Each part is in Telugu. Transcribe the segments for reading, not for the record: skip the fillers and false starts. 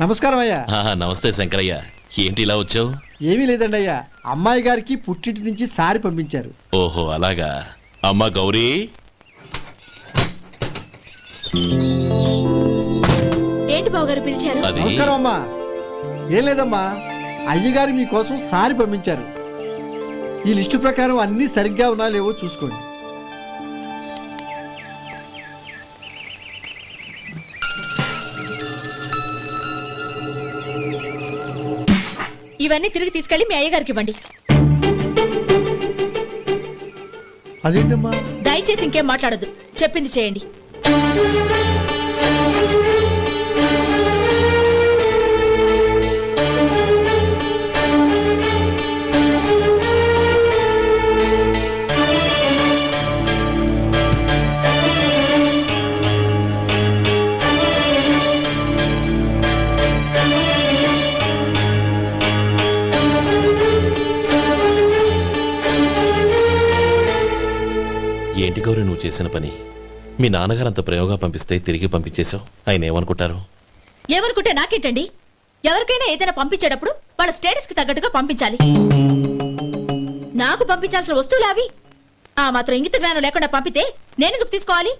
నమస్కారం అయ్యా. నమస్తే శంకరయ్య, ఏంటి ఇలా వచ్చావు? ఏమీ లేదండి అయ్యా, అమ్మాయి గారికి పుట్టింటి నుంచి సారి పంపించారు. ఓహో అలాగా. అమ్మా గౌరీ. ఏంటి బావగారు పిలిచారు? నమస్కారం అమ్మా. ఏం లేదమ్మా, అయ్యగారు మీకోసం సారి పంపించారు. ఈ లిస్టు ప్రకారం అన్ని సరిగ్గా ఉన్నా లేవో చూసుకోండి. ఇవన్నీ తిరిగి తీసుకెళ్లి మీ అయ్యగారికి ఇవ్వండి. అదేంటమ్మా? దయచేసి ఇంకేం మాట్లాడద్దు, చెప్పింది చేయండి. ఏంటి గౌరీ నువ్వు చేసిన పని? మీ నాన్నగారు అంత ప్రేమగా పంపిస్తే తిరిగి పంపించేశావు. ఆయన ఏమనుకుంటారు? ఏమనుకుంటే నాకేంటండి? ఎవరికైనా ఏదైనా పంపించేటప్పుడు వాళ్ళ స్టేటస్ కి తగ్గట్టుగా పంపించాలి. నాకు పంపించాల్సిన వస్తువులు అవి. ఆ మాత్రం ఇంగిత జ్ఞానం లేకుండా పంపితే నేనెందుకు తీసుకోవాలి?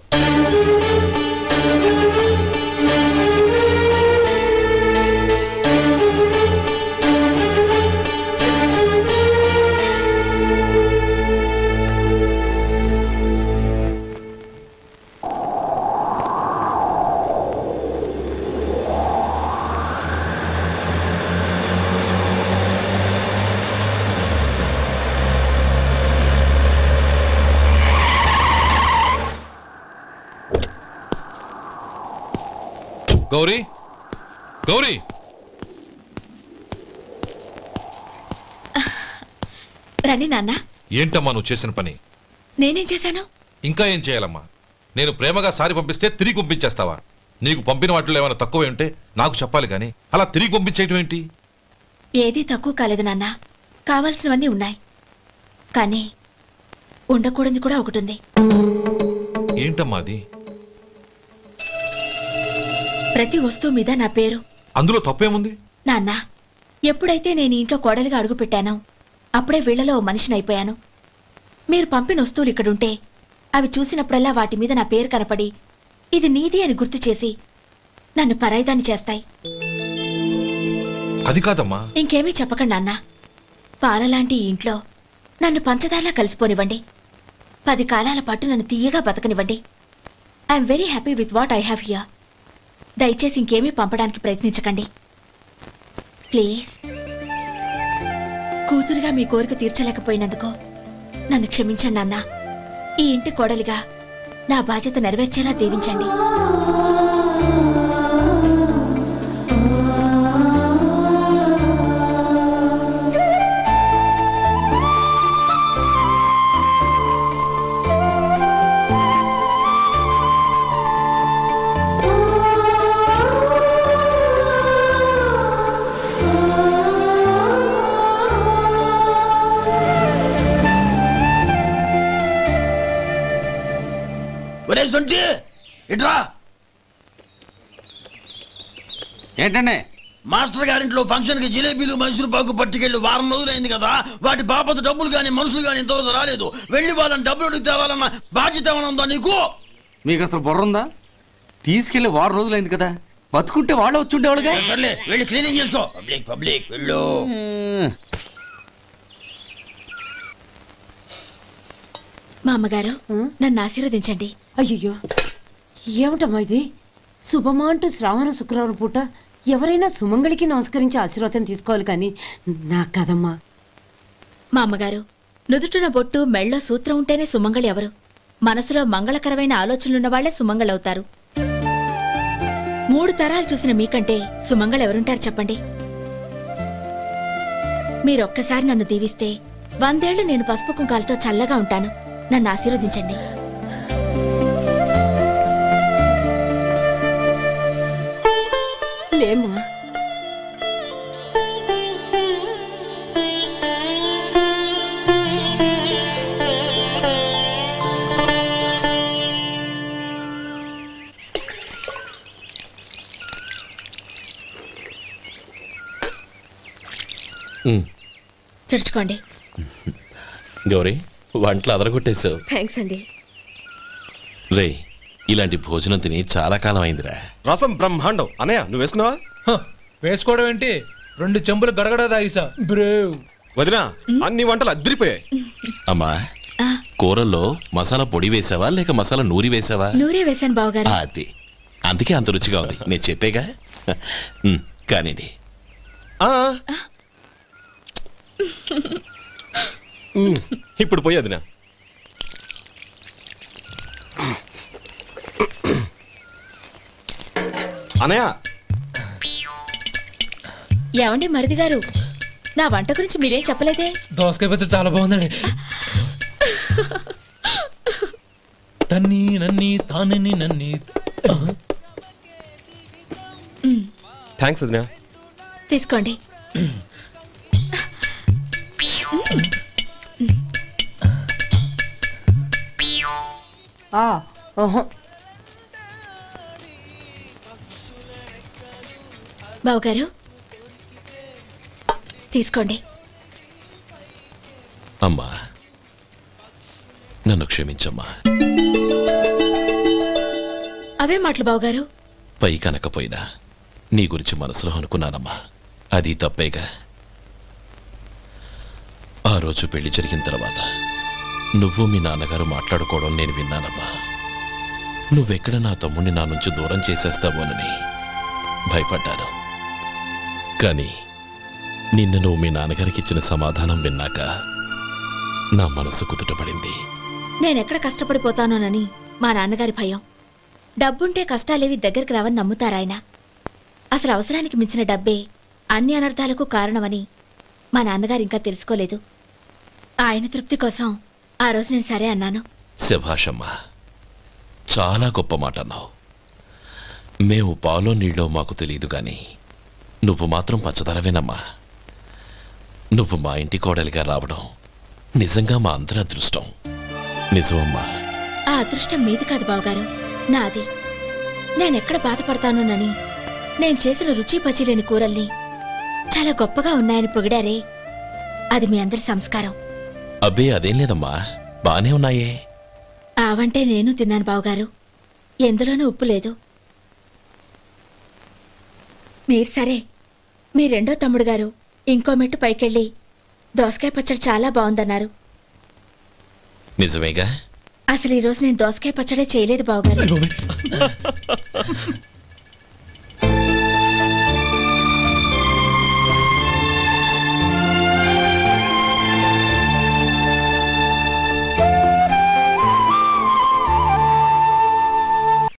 గౌరీ, గౌరీ, రండి నాన్న. ఏంటమ్మా నువ్వు చేసిన పని? నేనేం చేశాను? ఇంకా ఏం చేయాలమ్మా? నేను ప్రేమగా సారి పంపిస్తే తిరిగి పంపించేస్తావా? నీకు పంపిన వాటిలో ఏమైనా తక్కువ ఉంటే నాకు చెప్పాలి కానీ అలా తిరిగి పంపించేయటం ఏంటి? ఏదీ తక్కువ కాలేదు నాన్న, కావాల్సినవన్నీ ఉన్నాయి. కానీ ఉండకూడదు కూడా ఒకటి ఉంది. ఏంటమ్మా అది? ప్రతి వస్తువు మీద నా పేరు. అందులో తప్పేముంది? నాన్న, ఎప్పుడైతే నేను ఇంట్లో కోడలిగా అడుగు పెట్టానో అప్పుడే వీళ్లలో మనిషిని అయిపోయాను. మీరు పంపిన వస్తువులు ఇక్కడుంటే అవి చూసినప్పుడల్లా వాటి మీద నా పేరు కనపడి ఇది నీది అని గుర్తు చేసి నన్ను పరాయిదాన్ని చేస్తాయి. అది కాదమ్మా. ఇంకేమీ చెప్పకండి నాన్న. పాలలాంటి ఈ ఇంట్లో నన్ను పంచదారలా కలిసిపోనివ్వండి. 10 కాలాల పాటు నన్ను తీయగా బతకనివ్వండి. I'm very happy with what I have here. దయచేసి ఇంకేమీ పంపడానికి ప్రయత్నించకండి ప్లీజ్. కూతురుగా మీ కోరిక తీర్చలేకపోయినందుకు నన్ను క్షమించండి నాన్న. ఈ ఇంటి కోడలిగా నా బాధ్యత నెరవేర్చేలా దీవించండి. ఏంటండి? మాస్టర్ గారింట్లో ఫంక్షన్ కి జిలేబీలు మైసూరు పాకు పట్టుకెళ్ళి వారం రోజులైంది కదా. వాటి బాపత డబ్బులు కానీ మనుషులు కానీ ఇంతవరకు రాలేదు. వెళ్ళి వాళ్ళని డబ్బులు అడిగి తేవాలన్న బాధ్యత ఏమైనా ఉందా నీకు? మీకు అసలు బుర్ర ఉందా? తీసుకెళ్లి వారం రోజులైంది కదా, బతుకుంటే వాళ్ళు వచ్చి ఉండేవాళ్ళుగా. సర్లే వెళ్ళి క్లీనింగ్ చేసుకో. పబ్లిక్ పబ్లిక్ వెళ్ళు. మా అమ్మగారు నన్ను ఆశీర్వదించండి. అయ్యో, ఏమిటమ్మా ఇది? శుభమా అంటూ శ్రావణ శుక్రవారం పూట ఎవరైనా సుమంగళికి నమస్కరించి ఆశీర్వాదం తీసుకోవాలి కానీ నా కదమ్మా. మా అమ్మగారు, నుదుటిన బొట్టు మెళ్ళో సూత్రం ఉంటేనే సుమంగళి ఎవరు? మనసులో మంగళకరమైన ఆలోచనలున్న వాళ్లే సుమంగళవుతారు. 3 తరాలు చూసిన మీకంటే సుమంగళెవరుంటారు చెప్పండి? మీరొక్కసారి నన్ను దీవిస్తే 100 ఏళ్లు నేను పసుపు కుంకాలతో చల్లగా ఉంటాను. నన్ను ఆశీర్వదించండి. లేమ్మా, తుడుచుకోండి. గౌరీ వంటలు అదరగొట్టేశావు. థ్యాంక్స్ అండి. రే ఇలాంటి భోజనం తిని చాలా కాలం అయిందిరా. రసం బ్రహ్మాండం. అనయ్య నువ్వు వేసుకున్నావా? వేసుకోవడం ఏంటి, 2 చెంబులు గడగడ తాగిసా. బ్రేవ్ వదినా అన్ని వంటలు అద్దరిపోయాయి. అమ్మా కూరల్లో మసాలా పొడి వేసావా లేక మసాలా నూరి వేసావా? నూరే వేశాను బావగారు. అది అందుకే అంత రుచిగా ఉంది. నేను చెప్పేగా. కానివ్వండి. ఇప్పుడు పోయి వదినా. అనయ్య ఏమండి మరిది గారు, నా వంట గురించి మీరేం చెప్పలేదే? దోసకాయ పచ్చడి చాలా బాగుందండి. తన్ని నన్ని తానని నన్ని. థ్యాంక్స్ వదినా. తీసుకోండి. బావగారు తీసుకోండి. అమ్మా నన్ను క్షమించమ్మా. అవే మాటలు బావగారు. పై కనకపోయినా నీ గురించి మనసులో అనుకున్నానమ్మా. అది తప్పేగా. ఆ రోజు పెళ్లి జరిగిన తర్వాత నువ్వు మీ నాన్నగారు మాట్లాడుకోవడం నేను విన్నానమ్మా. నువ్వెక్కడ నా తమ్ముడిని నా నుంచి దూరం చేసేస్తావోనని భయపడ్డాను. కానీ నిన్న నువ్వు మీ నాన్నగారికి ఇచ్చిన సమాధానం విన్నాక నా మనసు కుదుటపడింది. నేనెక్కడ కష్టపడిపోతానోనని మా నాన్నగారి భయం. డబ్బుంటే కష్టాలేవి దగ్గరికి రావని నమ్ముతారాయన. అసలు అవసరానికి మించిన డబ్బే అన్ని అనర్థాలకు కారణమని మా నాన్నగారు ఇంకా తెలుసుకోలేదు. ఆయన తృప్తి కోసం ఆ రోజు నేను సరే అన్నాను. శభాషమ్మా, చాలా గొప్ప మాట అన్నావు. మేము పాలో నీళ్ళో మాకు తెలియదు కానీ నువ్వు మాత్రం పచ్చదనవేనమ్మా. నువ్వు మా ఇంటి కోడలిగా రావడం నిజంగా మా అందరి అదృష్టం. నిజమమ్మా. ఆ అదృష్టం మీది కాదు బావగారు, నాది. నేనెక్కడ బాధపడతానోనని నేను చేసిన రుచి పచిలేని కూరల్ని చాలా గొప్పగా ఉన్నాయని పొగిడారే, అది మీ అందరి సంస్కారం. అబ్బే అదేం లేదమ్మా, బానే ఉన్నాయే. ఆవంటే నేను తిన్నాను బావగారు, ఎందులోనూ ఉప్పు లేదు. మీరు సరే, మీ రెండో తమ్ముడు గారు ఇంకో మెట్టు పైకెళ్ళి దోసకాయ పచ్చడి చాలా బాగుందన్నారు. నిజమేగా? అసలు ఈరోజు నేను దోసకాయ పచ్చడే చేయలేదు బావగారు.